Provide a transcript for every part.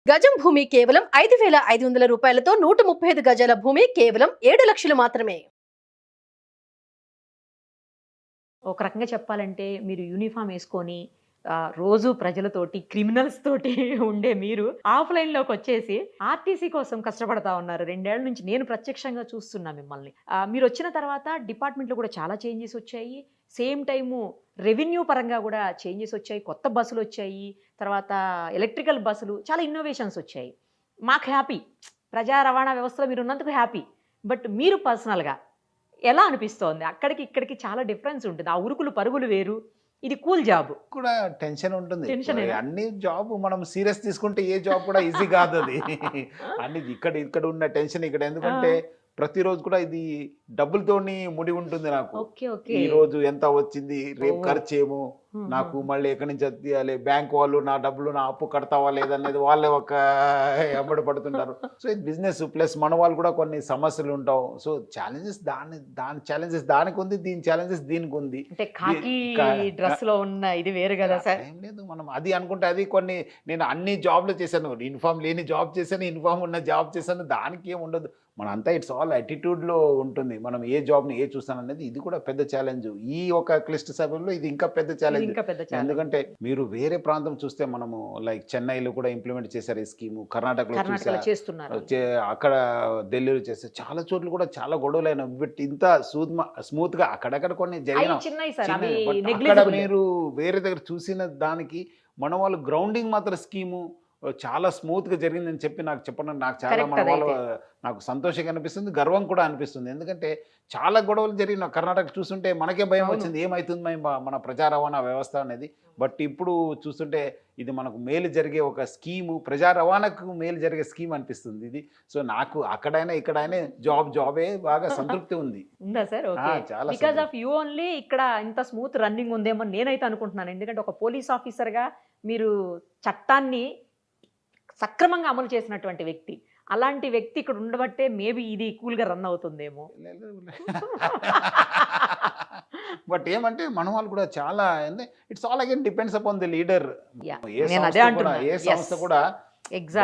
గజం భూమి కేవలం 5,500 రూపాయలతో 135 గజాల భూమి కేవలం 7 లక్షలు మాత్రమే. ఒక రకంగా చెప్పాలంటే మీరు యూనిఫామ్ వేసుకొని రోజు ప్రజలతోటి క్రిమినల్స్ తోటి ఉండే మీరు ఆఫ్లైన్లోకి వచ్చేసి ఆర్టీసీ కోసం కష్టపడతా ఉన్నారు. 2 ఏళ్ల నుంచి నేను ప్రత్యక్షంగా చూస్తున్నా మిమ్మల్ని. మీరు వచ్చిన తర్వాత డిపార్ట్మెంట్లో కూడా చాలా చేంజెస్ వచ్చాయి. సేమ్ టైము రెవెన్యూ పరంగా కూడా చేంజెస్ వచ్చాయి. కొత్త బస్సులు వచ్చాయి. తర్వాత ఎలక్ట్రికల్ బస్సులు, చాలా ఇన్నోవేషన్స్ వచ్చాయి. మాకు హ్యాపీ, ప్రజా రవాణా వ్యవస్థలో మీరు ఉన్నందుకు హ్యాపీ. బట్ మీరు పర్సనల్గా ఎలా అనిపిస్తోంది? అక్కడికి ఇక్కడికి చాలా డిఫరెన్స్ ఉంటుంది. ఆ ఉరుకులు పరుగులు వేరు, ఇది కూల్ జాబ్ కూడా టెన్షన్ ఉంటుంది. టెన్షనేనా? అన్ని జాబ్ మనం సీరియస్ తీసుకుంటే ఏ జాబ్ కూడా ఈజీ కాదు అది. అన్ని ఇక్కడ ఉన్న టెన్షన్ ఇక్కడ, ఎందుకంటే ప్రతిరోజు కూడా ఇది డబ్బులతోని ముడి ఉంటుంది. నాకు ఓకే ఓకే ఈ రోజు ఎంత వచ్చింది, రేపు ఖర్చు ఏమో, నాకు మళ్ళీ ఎక్కడి నుంచి తీయాలి, బ్యాంక్ వాళ్ళు నా డబ్బులు నా అప్పు కడతావా లేదనేది వాళ్ళే ఒక ఎమ్మడి పడుతుంటారు. సో ఇది బిజినెస్ ప్లస్ మన వాళ్ళు కూడా కొన్ని సమస్యలు ఉంటావు. సో ఛాలెంజెస్ దాని ఛాలెంజెస్ దానికి ఉంది, దీని ఛాలెంజెస్ దీనికి ఉంది. అంటే ఖాకీ డ్రెస్ లో ఉన్న ఇది వేరు కదా సార్. ఏం లేదు, మనం అది అనుకుంటే అది కొన్ని, నేను అన్ని జాబ్లు చేశాను, యూనిఫామ్ లేని జాబ్ చేశాను, యూనిఫామ్ ఉన్న జాబ్ చేశాను, దానికి ఏం ఉండదు. మనంతా ఇట్స్ ఆల్ యాటిట్యూడ్లో ఉంటుంది. మనం ఏ జాబ్ని ఏ చూస్తాను అనేది, ఇది కూడా పెద్ద ఛాలెంజ్. ఈ ఒక క్లిష్ట సమయంలో ఇది ఇంకా పెద్ద ఛాలెంజ్. ఎందుకంటే మీరు వేరే ప్రాంతం చూస్తే, మనము లైక్ చెన్నైలో కూడా ఇంప్లిమెంట్ చేశారు ఈ స్కీము, కర్ణాటకలో చేస్తున్నారు, అక్కడ ఢిల్లీలో చేస్తే చాలా చోట్ల కూడా చాలా గొడవలు అయినా. బట్ ఇంత స్మూత్ గా అక్కడక్కడ కొన్ని జరిగిన, అక్కడ మీరు వేరే దగ్గర చూసిన దానికి మన వాళ్ళు గ్రౌండింగ్ మాత్రం స్కీము చాలా స్మూత్గా జరిగిందని చెప్పి నాకు చెప్పడం, నాకు చాలా మన వాళ్ళు నాకు సంతోషంగా అనిపిస్తుంది, గర్వం కూడా అనిపిస్తుంది. ఎందుకంటే చాలా గొడవలు జరిగిన కర్ణాటక చూస్తుంటే మనకే భయం వచ్చింది, ఏమవుతుంది మన ప్రజా రవాణా వ్యవస్థ అనేది. బట్ ఇప్పుడు చూస్తుంటే ఇది మనకు మేలు జరిగే ఒక స్కీము, ప్రజా రవాణాకు మేలు జరిగే స్కీమ్ అనిపిస్తుంది ఇది. సో నాకు అక్కడైనా ఇక్కడైనా జాబే బాగా సంతృప్తి ఉంది. ఉందా సార్? చాలా బికాజ్ ఆఫ్ యూ ఓన్లీ ఇక్కడ ఇంత స్మూత్ రన్నింగ్ ఉందేమో నేనైతే అనుకుంటున్నాను. ఎందుకంటే ఒక పోలీస్ ఆఫీసర్గా మీరు చట్టాన్ని సక్రమంగా అమలు చేసినటువంటి వ్యక్తి, అలాంటి వ్యక్తి ఇక్కడ ఉండబట్టే మేబీ ఇది కూల్గా రన్ అవుతుందేమో. బట్ ఏమంటే మన వాళ్ళు కూడా చాలా, it's all again depends upon the leader. ఏ సంస్థ కూడా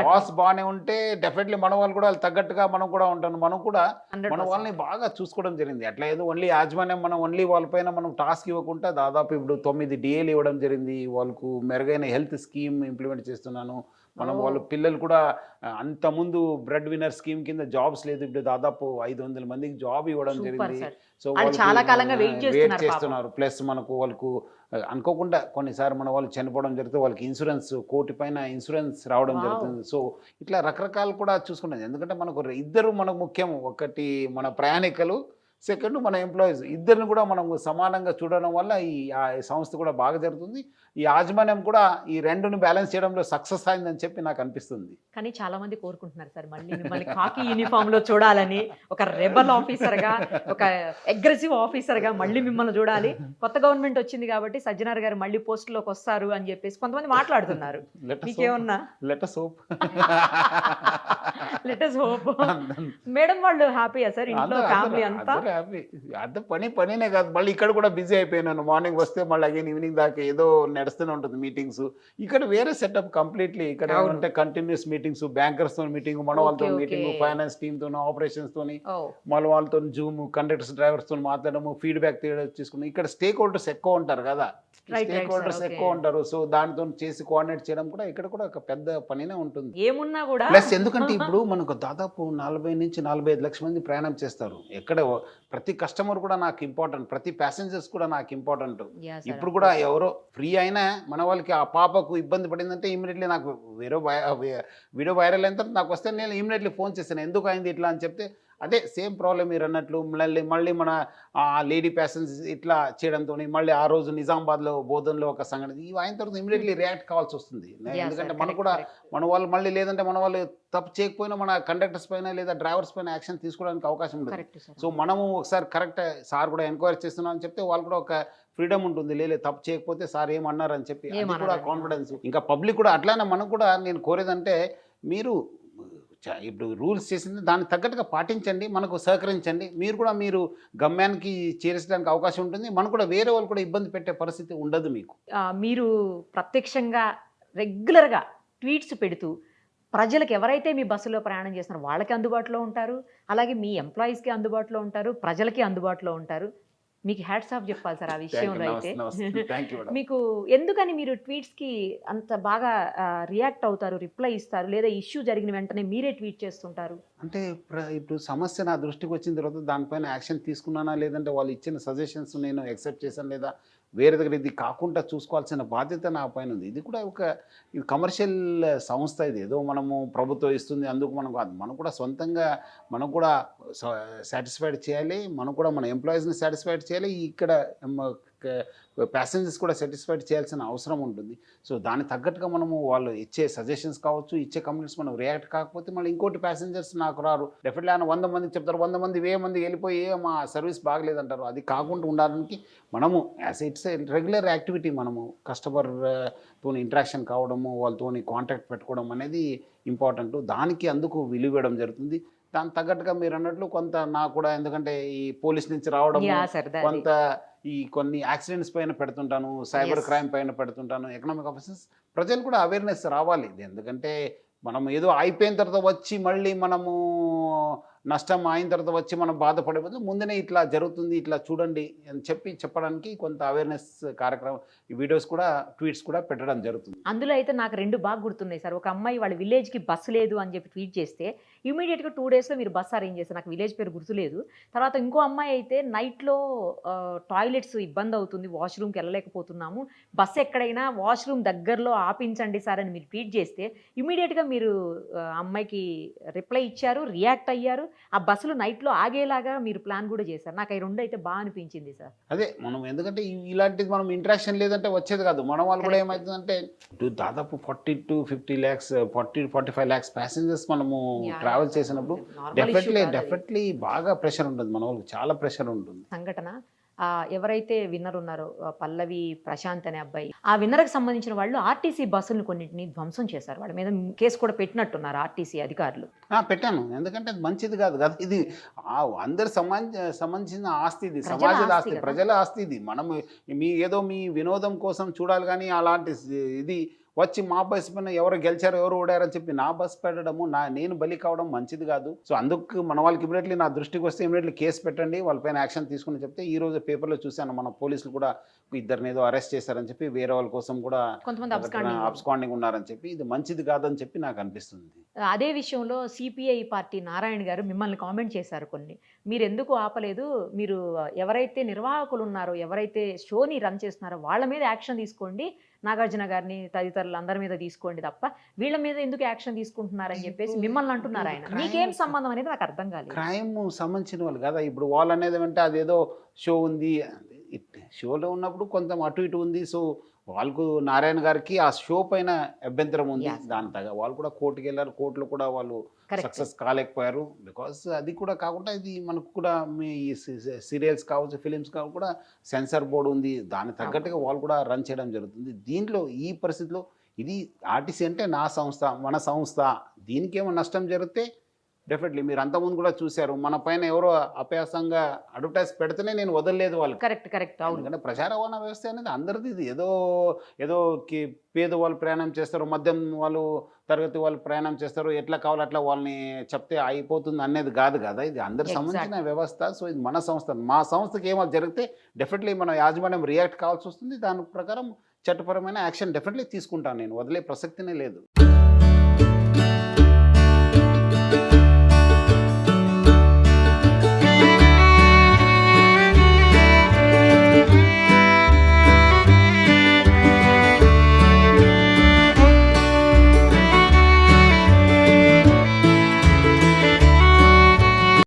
బాస్ బాగానే ఉంటే డెఫినెట్లీ మన వాళ్ళు కూడా తగ్గట్టుగా మనం కూడా ఉంటాం. మనం కూడా మన వాళ్ళని బాగా చూసుకోవడం జరిగింది. అట్లా ఏదో ఓన్లీ యాజమాన్యం మనం ఓన్లీ వాళ్ళపైన మనం టాస్క్ ఇవ్వకుండా దాదాపు ఇప్పుడు 9 DAలు ఇవ్వడం జరిగింది. వాళ్ళకు మెరుగైన హెల్త్ స్కీమ్ ఇంప్లిమెంట్ చేస్తున్నాను. మనం వాళ్ళ పిల్లలు కూడా అంతకుముందు బ్రెడ్ విన్నర్ స్కీమ్ కింద జాబ్స్ లేదు, ఇప్పుడు దాదాపు 500 మందికి జాబ్ ఇవ్వడం జరిగింది. సో చాలా కాలంగా వెయిట్ చేస్తున్నారు. ప్లస్ మనకు వాళ్ళకు అనుకోకుండా కొన్నిసార్లు మన వాళ్ళు చనిపోవడం జరిగితే వాళ్ళకి ఇన్సూరెన్స్, 1 కోటి పైన ఇన్సూరెన్స్ రావడం జరుగుతుంది. సో ఇట్లా రకరకాలు కూడా చూసుకుంటాం. ఎందుకంటే మనకు ఇద్దరు మనకు ముఖ్యం, ఒకటి మన ప్రయాణికులు, సెకండ్ మన ఎంప్లాయీస్, ఇద్దరిని కూడా మనం సమానంగా చూడడం వల్ల ఈ సంస్థ కూడా బాగా జరుగుతుంది. ఈ యాజమాన్యం కూడా ఈ రెండుని బ్యాలెన్స్ చేయడంలో సక్సెస్ అయిందని చెప్పి నాకు అనిపిస్తుంది. కానీ చాలా మంది కోరుకుంటున్నారు సార్ మళ్ళీ మిమ్మల్ని ఖాకీ యూనిఫామ్ లో చూడాలని, ఒక రెబల్ ఆఫీసర్ గా, ఒక అగ్రెసివ్ ఆఫీసర్ గా మళ్ళీ మిమ్మల్ని చూడాలి. కొత్త గవర్నమెంట్ వచ్చింది కాబట్టి సజ్జనార్ గారు మళ్ళీ పోస్టులోకి వస్తారు అని చెప్పేసి కొంతమంది మాట్లాడుతున్నారు. మీకేమన్నా let us hope. Let us hope. Madam వాళ్ళు హ్యాపీయా సార్? ఇంట్లో ఫ్యామిలీ అంతా హ్యాపీ. అంత పనినే కాదు, మళ్ళీ ఇక్కడ కూడా బిజీ అయిపోయినాను. మార్నింగ్ వస్తే మళ్ళీ అగైన్ ఈవినింగ్ దాకా ఏదో నడుస్తూనే ఉంటుంది మీటింగ్స్. ఇక్కడ వేరే సెటప్ కంప్లీట్లీ. ఇక్కడ ఏమంటే కంటిన్యూస్ మీటింగ్స్, బ్యాంకర్స్ తో మీటింగ్, మన వాళ్ళతో మీటింగ్, ఫైనాన్స్ టీమ్ తో, ఆపరేషన్స్ తోని, మన వాళ్ళతో జూమ్, కండక్టర్స్ డ్రైవర్స్ తో మాట్లాడము, ఫీడ్బ్యాక్ తీసుకుని. ఇక్కడ స్టేక్ హోల్డర్స్ ఎక్కువ ఉంటారు కదా, స్టేక్ హోల్డర్స్ ఎక్కువ ఉంటారు. సో దానితో చేసి కోఆర్డినేట్ చేయడం కూడా ఇక్కడ కూడా ఒక పెద్ద పనినే ఉంటుంది. ఏమున్నా కూడా ప్లస్ ఎందుకంటే ఇప్పుడు మనకు దాదాపు 40 నుంచి 45 లక్షల మంది ప్రయాణం చేస్తారు. ఎక్కడ ప్రతి కస్టమర్ కూడా నాకు ఇంపార్టెంట్, ప్రతి ప్యాసింజర్స్ కూడా నాకు ఇంపార్టెంట్. ఇప్పుడు కూడా ఎవరో ఫ్రీ అయినా మన వాళ్ళకి ఆ పాపకు ఇబ్బంది పడిందంటే ఇమీడియట్లీ నాకు వీడియో వైరల్ అయిన తర్వాత నాకు వస్తే నేను ఇమీడియట్లీ ఫోన్ చేస్తాను, ఎందుకు అయింది ఇట్లా అని చెప్తే అదే సేమ్ ప్రాబ్లం మీరు అన్నట్లు మళ్ళీ మన లేడీ ప్యాసింజర్స్ ఇట్లా చేయడంతో, మళ్ళీ ఆ రోజు నిజామాబాద్లో బోధనలో ఒక సంఘటన ఇవి అయిన తర్వాత ఇమీడియట్లీ రియాక్ట్ కావాల్సి వస్తుంది. ఎందుకంటే మనకు కూడా మన వాళ్ళు మళ్ళీ లేదంటే మన వాళ్ళు తప్పు చేయకపోయినా మన కండక్టర్స్ పైన లేదా డ్రైవర్స్ పైన యాక్షన్ తీసుకోవడానికి అవకాశం ఉంటుంది. సో మనము ఒకసారి కరెక్ట్ సార్ కూడా ఎంక్వైరీ చేస్తున్నాం అని చెప్తే వాళ్ళు కూడా ఒక ఫ్రీడమ్ ఉంటుంది, లేదు తప్పు చేయకపోతే సార్ ఏమన్నారు అని చెప్పి, అది కూడా కాన్ఫిడెన్స్. ఇంకా పబ్లిక్ కూడా అట్లానే మనకు కూడా నేను కోరేదంటే, మీరు ఇప్పుడు రూల్స్ చేసింది దానికి తగ్గట్టుగా పాటించండి, మనకు సహకరించండి. మీరు కూడా మీరు గమ్యానికి చేర్చడానికి అవకాశం ఉంటుంది. మనకు కూడా వేరే వాళ్ళు కూడా ఇబ్బంది పెట్టే పరిస్థితి ఉండదు మీకు. మీరు ప్రత్యక్షంగా రెగ్యులర్గా ట్వీట్స్ పెడుతూ ప్రజలకు ఎవరైతే మీ బస్సులో ప్రయాణం చేస్తున్నారో వాళ్ళకి అందుబాటులో ఉంటారు, అలాగే మీ ఎంప్లాయీస్కి అందుబాటులో ఉంటారు, ప్రజలకి అందుబాటులో ఉంటారు. మీకు హ్యాట్స్ ఆఫ్ చెప్పాలి సార్ ఆ విషయంలో అయితే. Thank you madam. మీకు ఎందుకని మీరు ట్వీట్స్కి అంత బాగా రియాక్ట్ అవుతారు, రిప్లై ఇస్తారు, లేదా ఇష్యూ జరిగిన వెంటనే మీరే ట్వీట్ చేస్తుంటారు? అంటే ఇప్పుడు సమస్య నా దృష్టికి వచ్చిన తర్వాత దానిపైన యాక్షన్ తీసుకున్నానా లేదంటే వాళ్ళు ఇచ్చిన సజెషన్స్ నేను యాక్సెప్ట్ చేశాను లేదా వేరే దగ్గర ఇది కాకుండా చూసుకోవాల్సిన బాధ్యత నా పైన ఉంది. ఇది కూడా ఇది కమర్షియల్ సంస్థ, ఇది ఏదో మనము ప్రభుత్వం ఇస్తుంది అందుకు మనం కాదు, మనం కూడా సొంతంగా మనం కూడా సాటిస్ఫైడ్ చేయాలి, మనం కూడా మన ఎంప్లాయీస్ని సాటిస్ఫైడ్ చేయాలి, ఇక్కడ ప్యాసింజర్స్ కూడా సాటిస్ఫైడ్ చేయాల్సిన అవసరం ఉంటుంది. సో దానికి తగ్గట్టుగా మనము వాళ్ళు ఇచ్చే సజెషన్స్ కావచ్చు, ఇచ్చే కంప్లైంట్స్ మనం రియాక్ట్ కాకపోతే మళ్ళీ ఇంకోటి ప్యాసింజర్స్ నాకు రారు. డెఫినెట్లీ ఆయన 100 మందికి చెప్తారు, 100 మంది 1000 మంది వెళ్ళిపోయి మా సర్వీస్ బాగలేదంటారు. అది కాకుండా ఉండడానికి మనము యాజ్ ఇట్స్ రెగ్యులర్ యాక్టివిటీ, మనము కస్టమర్తో ఇంటరాక్షన్ కావడము, వాళ్ళతో కాంటాక్ట్ పెట్టుకోవడం అనేది ఇంపార్టెంట్. దానికి అందుకు విలువ ఇవ్వడం జరుగుతుంది. దానికి తగ్గట్టుగా మీరు అన్నట్లు కొంత నాకు కూడా, ఎందుకంటే ఈ పోలీస్ నుంచి రావడం, కొంత ఈ కొన్ని యాక్సిడెంట్స్ పైన పెడుతుంటాను, సైబర్ క్రైమ్ పైన పెడుతుంటాను, ఎకనామిక్ ఆఫీసర్స్ ప్రజలు కూడా అవేర్నెస్ రావాలి. ఇది ఎందుకంటే మనం ఏదో అయిపోయిన తర్వాత వచ్చి మళ్ళీ మనము నష్టం అయిన తర్వాత వచ్చి మనం బాధపడేపోతే ముందునే ఇట్లా జరుగుతుంది, ఇట్లా చూడండి అని చెప్పడానికి కొంత అవేర్నెస్ కార్యక్రమం, ఈ వీడియోస్ కూడా ట్వీట్స్ కూడా పెట్టడం జరుగుతుంది. అందులో అయితే నాకు 2 బాగా గుర్తున్నాయి సార్. ఒక అమ్మాయి వాళ్ళ విలేజ్కి బస్సు లేదు అని చెప్పి ట్వీట్ చేస్తే ఇమీడియట్గా 2 డేస్లో మీరు బస్సు అరేంజ్ చేస్తారు. నాకు విలేజ్ పేరు గుర్తులేదు. తర్వాత ఇంకో అమ్మాయి అయితే నైట్లో టాయిలెట్స్ ఇబ్బంది అవుతుంది, వాష్రూమ్కి వెళ్ళలేకపోతున్నాము, బస్సు ఎక్కడైనా వాష్రూమ్ దగ్గరలో ఆపించండి సార్ అని మీరు ట్వీట్ చేస్తే ఇమీడియట్గా మీరు అమ్మాయికి రిప్లై ఇచ్చారు, రియాక్ట్ అయ్యారు, ఆ బస్సులు నైట్లో ఆగేలాగా మీరు ప్లాన్ కూడా చేశారు. నాకు ఈ 2 అయితే బాగా అనిపించింది సార్. అదే మనం ఎందుకంటే ఇలాంటిది మనం ఇంటరాక్షన్ లేదంటే వచ్చేది కాదు. మన వాళ్ళు కూడా ఏమవుతుందంటే దాదాపు 40 to 50 lakhs 40-45 lakhs ప్యాసింజర్స్ మనము ట్రావెల్ చేసినప్పుడు డెఫినెట్లీ బాగా ప్రెషర్ ఉంటుంది, మన వాళ్ళకి చాలా ప్రెషర్ ఉంటుంది. సంఘటన ఎవరైతే విన్నర్ ఉన్నారో పల్లవి ప్రశాంత్ అనే అబ్బాయి, ఆ విన్నర్కి సంబంధించిన వాళ్ళు ఆర్టీసీ బస్సులను కొన్నింటిని ధ్వంసం చేశారు. వాళ్ళ మీద కేసు కూడా పెట్టినట్టున్నారు ఆర్టీసీ అధికారులు. పెట్టాను, ఎందుకంటే అది మంచిది కాదు కదా, ఇది అందరు సంబంధించిన ఆస్తి, ఇది సమాజ ఆస్తి, ప్రజల ఆస్తి. ఇది మనం ఏదో మీ వినోదం కోసం చూడాలి, కానీ అలాంటి ఇది వచ్చి మా బస్సు పైన ఎవరు గెలిచారు ఎవరు ఓడారని చెప్పి నా బస్సు పెట్టడము, నేను బలి కావడం మంచిది కాదు. సో అందుకు మన వాళ్ళకి ఇమీడియట్లీ నా దృష్టికి వస్తే ఇమీడియట్లీ కేసు పెట్టండి, వాళ్ళపైన యాక్షన్ తీసుకుని చెప్తే ఈ రోజు పేపర్లో చూశాను, మన పోలీసులు కూడా 2 ఏదో అరెస్ట్ చేశారని చెప్పి, వేరే వాళ్ళ కోసం కూడా అబ్స్కాండింగ్ ఉన్నారని చెప్పి, ఇది మంచిది కాదని చెప్పి నాకు అనిపిస్తుంది. అదే విషయంలో సిపిఐ పార్టీ నారాయణ గారు మిమ్మల్ని కామెంట్ చేశారు కొన్ని, మీరు ఎందుకు ఆపలేదు, మీరు ఎవరైతే నిర్వాహకులు ఉన్నారో, ఎవరైతే షోని రన్ చేస్తున్నారో వాళ్ళ మీద యాక్షన్ తీసుకోండి, నాగార్జున గారిని తదితరులు అందరి మీద తీసుకోండి తప్ప వీళ్ళ మీద ఎందుకు యాక్షన్ తీసుకుంటున్నారని చెప్పేసి మిమ్మల్ని అంటున్నారు. ఆయన మీకేం సంబంధం అనేది నాకు అర్థం కాలేదు. క్రైమ్ సంబంధించిన వాళ్ళు కదా, ఇప్పుడు వాళ్ళు అనేది అంటే అదేదో షో ఉంది, షోలో ఉన్నప్పుడు కొంచెం అటు ఇటు ఉంది. సో వాళ్ళకు నారాయణ గారికి ఆ షో పైన అభ్యంతరం ఉంది, దాని తగ్గ వాళ్ళు కూడా కోర్టుకి వెళ్ళారు, కోర్టులో కూడా వాళ్ళు సక్సెస్ కాలేకపోయారు. బికాస్ అది కూడా కాకుండా ఇది మనకు కూడా మీ సీరియల్స్ కావచ్చు, ఫిలిమ్స్ కావచ్చు కూడా సెన్సార్ బోర్డు ఉంది, దానికి తగ్గట్టుగా వాళ్ళు కూడా రన్ చేయడం జరుగుతుంది. దీంట్లో ఈ పరిస్థితిలో ఇది ఆర్టీసీ అంటే నా సంస్థ, మన సంస్థ, దీనికేమో నష్టం జరిగితే డెఫినెట్లీ మీరు అంతకుముందు కూడా చూశారు, మన పైన ఎవరో అపయాసంగా అడ్వర్టైజ్ పెడితేనే నేను వదలలేదు వాళ్ళు. కరెక్ట్ అవును. ఎందుకంటే ప్రజా రవాణా వ్యవస్థ అనేది అందరిది, ఇది ఏదో పేదవాళ్ళు ప్రయాణం చేస్తారు, మధ్యం వాళ్ళు తరగతి వాళ్ళు ప్రయాణం చేస్తారు, ఎట్లా కావాలో అట్లా వాళ్ళని చెప్తే అయిపోతుంది అనేది కాదు కదా, ఇది అందరికి సంబంధించిన వ్యవస్థ. సో ఇది మన సంస్థ, మా సంస్థకి ఏమో జరిగితే డెఫినెట్లీ మన యాజమాన్యం రియాక్ట్ కావాల్సి వస్తుంది. దాని ప్రకారం చట్టపరమైన యాక్షన్ డెఫినెట్లీ తీసుకుంటాను, నేను వదిలే ప్రసక్తినే లేదు.